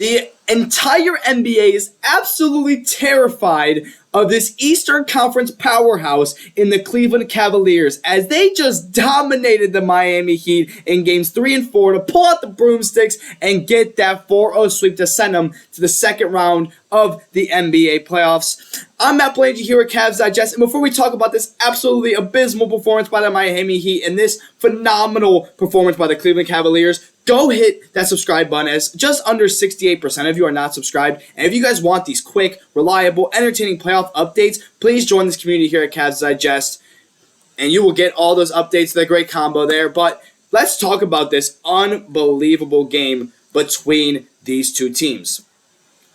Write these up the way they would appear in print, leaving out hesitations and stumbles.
The entire NBA is absolutely terrified of this Eastern Conference powerhouse in the Cleveland Cavaliers as they just dominated the Miami Heat in games 3 and 4 to pull out the broomsticks and get that 4-0 sweep to send them to the second round of the NBA playoffs. I'm Matt Palange here at Cavs Digest, and before we talk about this absolutely abysmal performance by the Miami Heat and this phenomenal performance by the Cleveland Cavaliers, go hit that subscribe button, as just under 68% of you are not subscribed. And if you guys want these quick, reliable, entertaining playoff updates, please join this community here at Cavs Digest, and you will get all those updates. They're a great combo there. But let's talk about this unbelievable game between these two teams.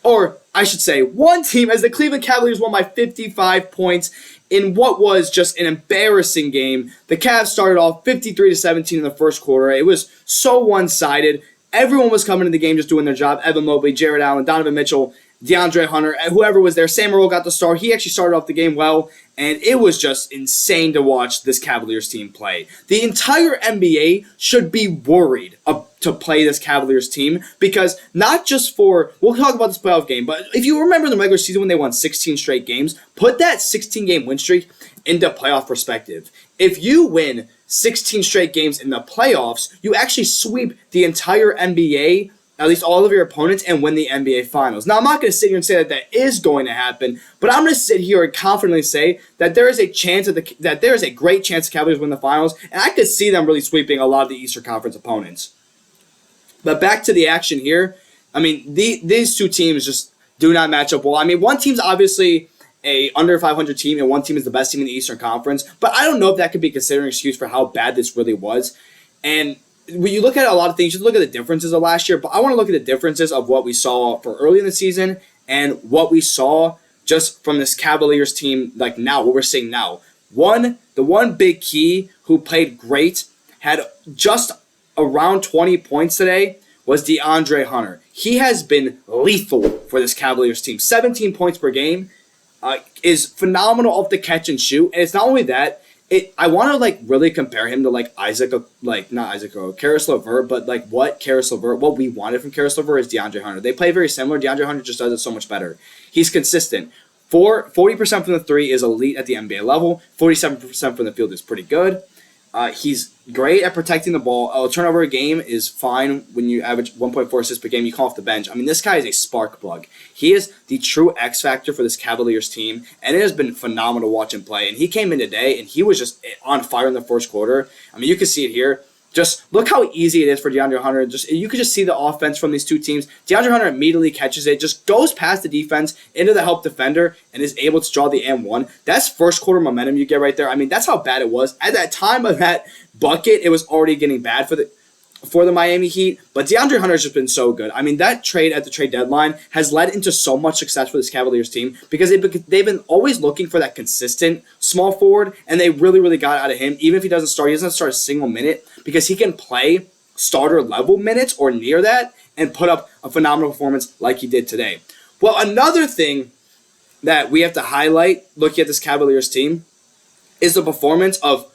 Or I should say one team, as the Cleveland Cavaliers won by 55 points in what was just an embarrassing game. The Cavs started off 53-17 in the first quarter. It was so one-sided. Everyone was coming to the game just doing their job. Evan Mobley, Jarrett Allen, Donovan Mitchell, DeAndre Hunter, whoever was there. Sam Morril got the start. He actually started off the game well, and it was just insane to watch this Cavaliers team play. The entire NBA should be worried to play this Cavaliers team, because not just for, we'll talk about this playoff game, but if you remember the regular season when they won 16 straight games, put that 16-game win streak into playoff perspective. If you win 16 straight games in the playoffs, you actually sweep the entire NBA, at least all of your opponents, and win the NBA Finals. Now, I'm not going to sit here and say that that is going to happen, but I'm going to sit here and confidently say that there is a chance that there is a great chance the Cavaliers win the Finals, and I could see them really sweeping a lot of the Eastern Conference opponents. But back to the action here. I mean, these two teams just do not match up well. I mean, one team's obviously a under 500 team, and one team is the best team in the Eastern Conference, but I don't know if that could be considered an excuse for how bad this really was. And when you look at a lot of things, you look at the differences of last year, but I want to look at the differences of what we saw for early in the season and what we saw just from this Cavaliers team, like now, what we're seeing now. The one big key who played great, had just around 20 points today, was DeAndre Hunter. He has been lethal for this Cavaliers team. 17 points per game is phenomenal off the catch and shoot, and it's not only that. I want to really compare him to Caris LeVert, but what we wanted from Caris LeVert is DeAndre Hunter. They play very similar. DeAndre Hunter just does it so much better. He's consistent. 40% from the three is elite at the NBA level. 47% from the field is pretty good. He's great at protecting the ball. A turnover a game is fine when you average 1.4 assists per game. You come off the bench. I mean, this guy is a spark plug. He is the true X factor for this Cavaliers team, and it has been phenomenal to watch him play. And he came in today, and he was just on fire in the first quarter. I mean, you can see it here. Just look how easy it is for DeAndre Hunter. You could just see the offense from these two teams. DeAndre Hunter immediately catches it, just goes past the defense into the help defender, and is able to draw the and-1. That's first quarter momentum you get right there. I mean, that's how bad it was. At that time of that bucket, it was already getting bad for the Miami Heat, but DeAndre Hunter has just been so good. I mean, that trade at the trade deadline has led into so much success for this Cavaliers team, because they've been always looking for that consistent small forward, and they really, really got out of him. Even if he doesn't start a single minute, because he can play starter level minutes or near that and put up a phenomenal performance like he did today. Well, another thing that we have to highlight looking at this Cavaliers team is the performance of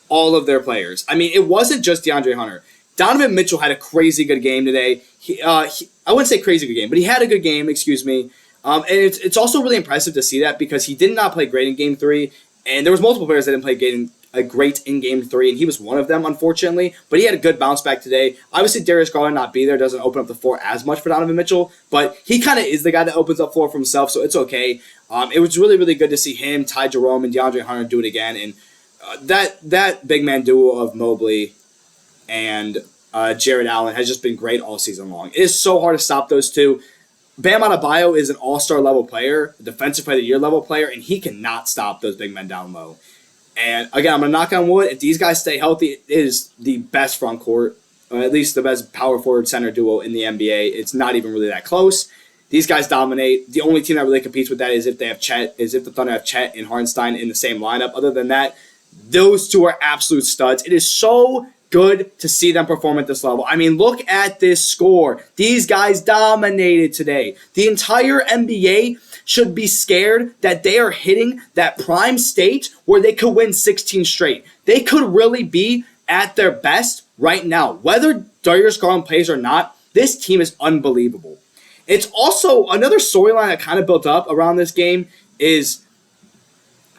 all of their players. I mean, it wasn't just DeAndre Hunter. Donovan Mitchell had a crazy good game today. I wouldn't say crazy good game, but he had a good game, excuse me. And it's also really impressive to see that, because he did not play great in Game 3, and there was multiple players that didn't play great in Game 3, and he was one of them, unfortunately. But he had a good bounce back today. Obviously, Darius Garland not be there doesn't open up the floor as much for Donovan Mitchell, but he kind of is the guy that opens up floor for himself, so it's okay. It was really, really good to see him, Ty Jerome, and DeAndre Hunter do it again, and that big man duo of Mobley and Jarrett Allen has just been great all season long. It is so hard to stop those two. Bam Adebayo is an all-star level player, a defensive player of the year level player, and he cannot stop those big men down low. And again, I'm going to knock on wood. If these guys stay healthy, it is the best front court, or at least the best power forward center duo in the NBA. It's not even really that close. These guys dominate. The only team that really competes with that is if the Thunder have Chet and Hartenstein in the same lineup. Other than that, those two are absolute studs. It is so good to see them perform at this level. I mean, look at this score. These guys dominated today. The entire NBA should be scared that they are hitting that prime state where they could win 16 straight. They could really be at their best right now. Whether Darius Garland plays or not, this team is unbelievable. It's also another storyline that kind of built up around this game is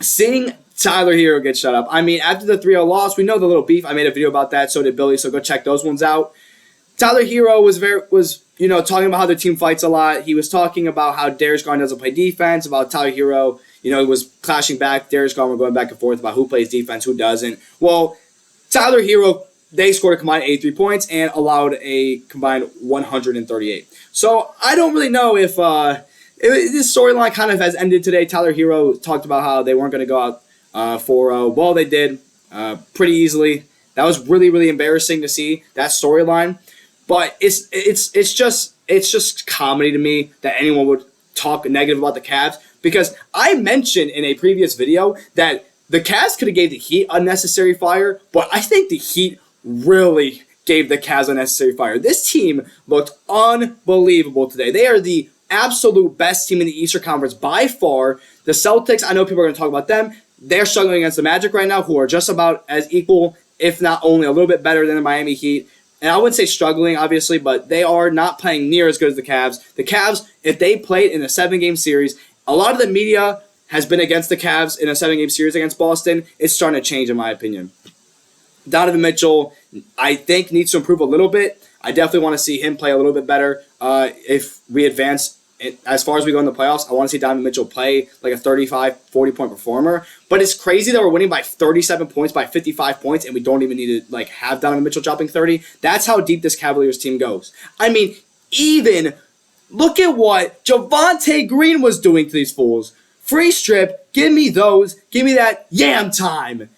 seeing Tyler Hero get shut up. I mean, after the 3-0 loss, we know the little beef. I made a video about that, so did Billy, so go check those ones out. Tyler Hero was talking about how the team fights a lot. He was talking about how Darius Garland doesn't play defense, about Tyler Hero, he was clashing back. Darius Garland were going back and forth about who plays defense, who doesn't. Well, Tyler Hero, they scored a combined 83 points and allowed a combined 138. So I don't really know if this storyline kind of has ended today. Tyler Hero talked about how they weren't going to go out 4-0. Well, they did pretty easily. That was really, really embarrassing to see that storyline. But it's just comedy to me that anyone would talk negative about the Cavs, because I mentioned in a previous video that the Cavs could have gave the Heat unnecessary fire, but I think the Heat really gave the Cavs unnecessary fire. This team looked unbelievable today. They are the absolute best team in the Eastern Conference by far. The Celtics, I know people are going to talk about them. They're struggling against the Magic right now, who are just about as equal, if not only a little bit better than the Miami Heat. And I wouldn't say struggling, obviously, but they are not playing near as good as the Cavs. The Cavs, if they played in a 7-game series, a lot of the media has been against the Cavs in a 7-game series against Boston. It's starting to change, in my opinion. Donovan Mitchell, I think, needs to improve a little bit. I definitely want to see him play a little bit better. If we advance as far as we go in the playoffs, I want to see Donovan Mitchell play like a 35, 40-point performer. But it's crazy that we're winning by 37 points, by 55 points, and we don't even need to have Donovan Mitchell dropping 30. That's how deep this Cavaliers team goes. I mean, even look at what Javonte Green was doing to these fools. Free strip, give me those, give me that yam time.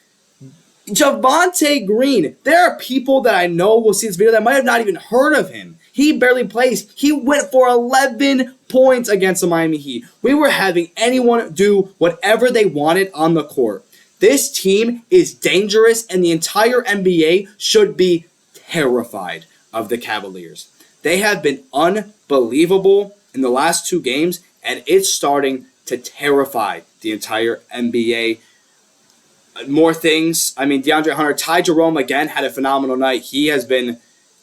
Javonte Green, there are people that I know will see this video that might have not even heard of him. He barely plays. He went for 11 points against the Miami Heat. We were having anyone do whatever they wanted on the court. This team is dangerous, and the entire NBA should be terrified of the Cavaliers. They have been unbelievable in the last 2 games, and it's starting to terrify the entire NBA. More things. I mean, DeAndre Hunter, Ty Jerome again had a phenomenal night. He has been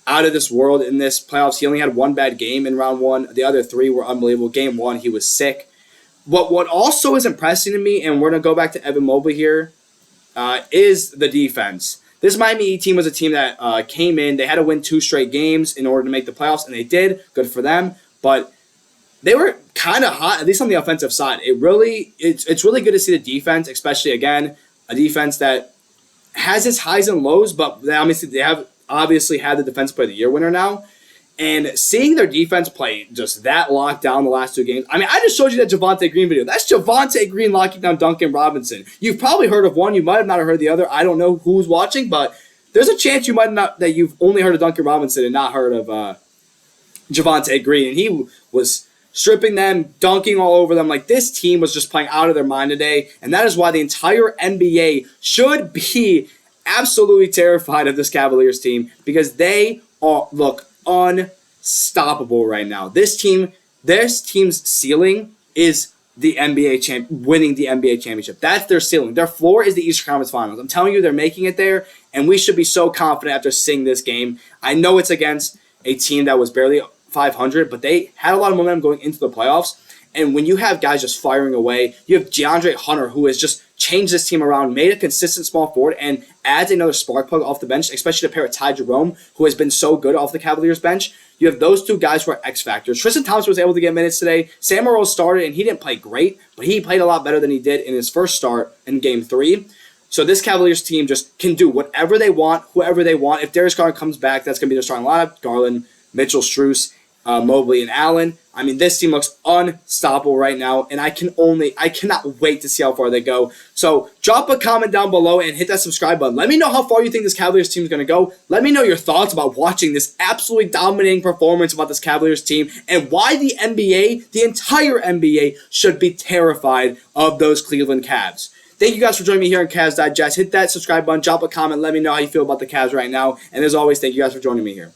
out of this world in this playoffs. He only had 1 bad game in round 1. The other 3 were unbelievable. Game 1, he was sick. What also is impressing to me, and we're going to go back to Evan Mobley here, is the defense. This Miami Heat team was a team that came in. They had to win 2 straight games in order to make the playoffs, and they did. Good for them. But they were kind of hot, at least on the offensive side. It's really good to see the defense, especially, again, a defense that has its highs and lows, but they have obviously had the Defensive Player of the Year winner now. And seeing their defense play just that locked down the last 2 games. I mean, I just showed you that Javonte Green video. That's Javonte Green locking down Duncan Robinson. You've probably heard of one. You might have not heard the other. I don't know who's watching, but there's a chance that you've only heard of Duncan Robinson and not heard of Javonte Green. And he was stripping them, dunking all over them. This team was just playing out of their mind today. And that is why the entire NBA should be absolutely terrified of this Cavaliers team, because they look unstoppable right now. This team's ceiling is the winning the NBA championship. That's their ceiling. Their floor is the Eastern Conference Finals. I'm telling you, they're making it there, and we should be so confident after seeing this game. I know it's against a team that was barely 500, but they had a lot of momentum going into the playoffs. And when you have guys just firing away, you have DeAndre Hunter, who has just changed this team around, made a consistent small forward, and adds another spark plug off the bench, especially to pair with Ty Jerome, who has been so good off the Cavaliers bench. You have those 2 guys who are X factors. Tristan Thompson was able to get minutes today. Sam Morril started, and he didn't play great, but he played a lot better than he did in his first start in Game 3. So this Cavaliers team just can do whatever they want, whoever they want. If Darius Garland comes back, that's going to be their starting lineup. Garland, Mitchell, Strus, Mobley, and Allen. I mean, this team looks unstoppable right now, and I cannot wait to see how far they go. So drop a comment down below and hit that subscribe button. Let me know how far you think this Cavaliers team is going to go. Let me know your thoughts about watching this absolutely dominating performance about this Cavaliers team, and why the NBA, the entire NBA, should be terrified of those Cleveland Cavs. Thank you guys for joining me here on Cavs Digest. Hit that subscribe button, drop a comment, let me know how you feel about the Cavs right now. And as always, thank you guys for joining me here.